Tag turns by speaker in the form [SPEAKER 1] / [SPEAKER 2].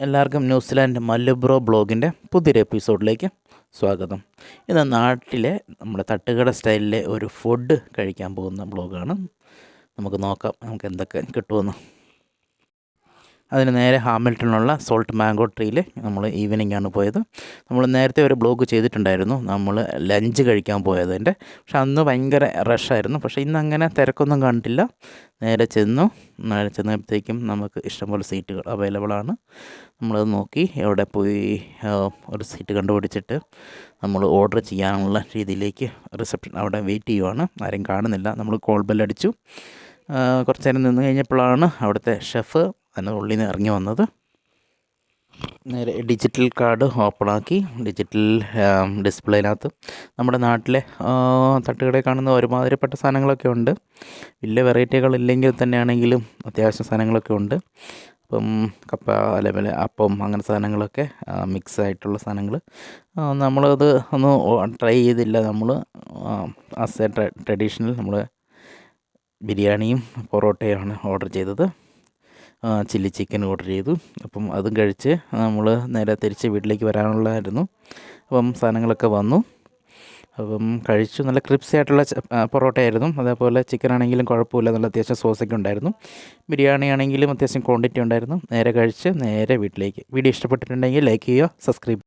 [SPEAKER 1] എല്ലാവർക്കും ന്യൂസിലാൻഡ് മല്ലുബ്രോ ബ്ലോഗിൻ്റെ പുതിയൊരു എപ്പിസോഡിലേക്ക് സ്വാഗതം. ഇത് നാട്ടിലെ നമ്മുടെ തട്ടുകട സ്റ്റൈലിലെ ഒരു ഫുഡ് കഴിക്കാൻ പോകുന്ന ബ്ലോഗാണ്. നമുക്ക് നോക്കാം നമുക്ക് എന്തൊക്കെ കിട്ടുമെന്ന്. അതിന് നേരെ ഹാമിൽട്ടണിലുള്ള സോൾട്ട് മാംഗോ ട്രീയിൽ നമ്മൾ ഈവനിങ് ആണ് പോയത്. നമ്മൾ നേരത്തെ ഒരു ബ്ലോഗ് ചെയ്തിട്ടുണ്ടായിരുന്നു, നമ്മൾ ലഞ്ച് കഴിക്കാൻ പോയതിൻ്റെ. പക്ഷെ അന്ന് ഭയങ്കര റഷായിരുന്നു. പക്ഷേ ഇന്ന് അങ്ങനെ തിരക്കൊന്നും കണ്ടില്ല. നേരെ ചെന്നപ്പോഴത്തേക്കും നമുക്ക് ഇഷ്ടംപോലെ സീറ്റുകൾ അവൈലബിൾ ആണ്. നമ്മളത് നോക്കി എവിടെ പോയി ഒരു സീറ്റ് കണ്ടുപിടിച്ചിട്ട് നമ്മൾ ഓർഡർ ചെയ്യാനുള്ള രീതിയിലേക്ക് റിസപ്ഷൻ അവിടെ വെയിറ്റ് ചെയ്യുവാണ്. ആരും കാണുന്നില്ല. നമ്മൾ കോൾ ബെല്ലടിച്ചു. കുറച്ച് നേരം നിന്ന് കഴിഞ്ഞപ്പോഴാണ് അവിടുത്തെ ഷെഫ് അതിന് ഉള്ളിൽ നിന്ന് ഇറങ്ങി വന്നത്. നേരെ ഡിജിറ്റൽ കാർഡ് ഓപ്പണാക്കി ഡിജിറ്റൽ ഡിസ്പ്ലേയിനകത്ത് നമ്മുടെ നാട്ടിലെ തട്ടുകടയിൽ കാണുന്ന ഒരുമാതിരിപ്പെട്ട സാധനങ്ങളൊക്കെ ഉണ്ട്. വലിയ വെറൈറ്റികളില്ലെങ്കിൽ തന്നെയാണെങ്കിലും അത്യാവശ്യം സാധനങ്ങളൊക്കെ ഉണ്ട്. ഇപ്പം കപ്പ അതേപോലെ അപ്പം അങ്ങനെ സാധനങ്ങളൊക്കെ മിക്സ് ആയിട്ടുള്ള സാധനങ്ങൾ നമ്മളത് ഒന്ന് ട്രൈ ചെയ്തില്ല. നമ്മൾ ആസ് എ ട്രഡീഷണൽ നമ്മൾ ബിരിയാണിയും പൊറോട്ടയാണ് ഓർഡർ ചെയ്തത്. ചില്ലി ചിക്കൻ ഓർഡർ ചെയ്തു. അപ്പം അതും കഴിച്ച് നമ്മൾ നേരെ തിരിച്ച് വീട്ടിലേക്ക് വരാനുള്ളതായിരുന്നു. അപ്പം സാധനങ്ങളൊക്കെ വന്നു. അപ്പം കഴിച്ചു. നല്ല ക്രിപ്സി ആയിട്ടുള്ള പൊറോട്ടയായിരുന്നു. അതേപോലെ ചിക്കൻ ആണെങ്കിലും കുഴപ്പമില്ല, നല്ല അത്യാവശ്യം സോസൊക്കെ ഉണ്ടായിരുന്നു. ബിരിയാണി ആണെങ്കിലും അത്യാവശ്യം ക്വാണ്ടിറ്റി ഉണ്ടായിരുന്നു. നേരെ കഴിച്ച് നേരെ വീട്ടിലേക്ക്. വീഡിയോ ഇഷ്ടപ്പെട്ടിട്ടുണ്ടെങ്കിൽ ലൈക്ക് ചെയ്യുക, സബ്സ്ക്രൈബ്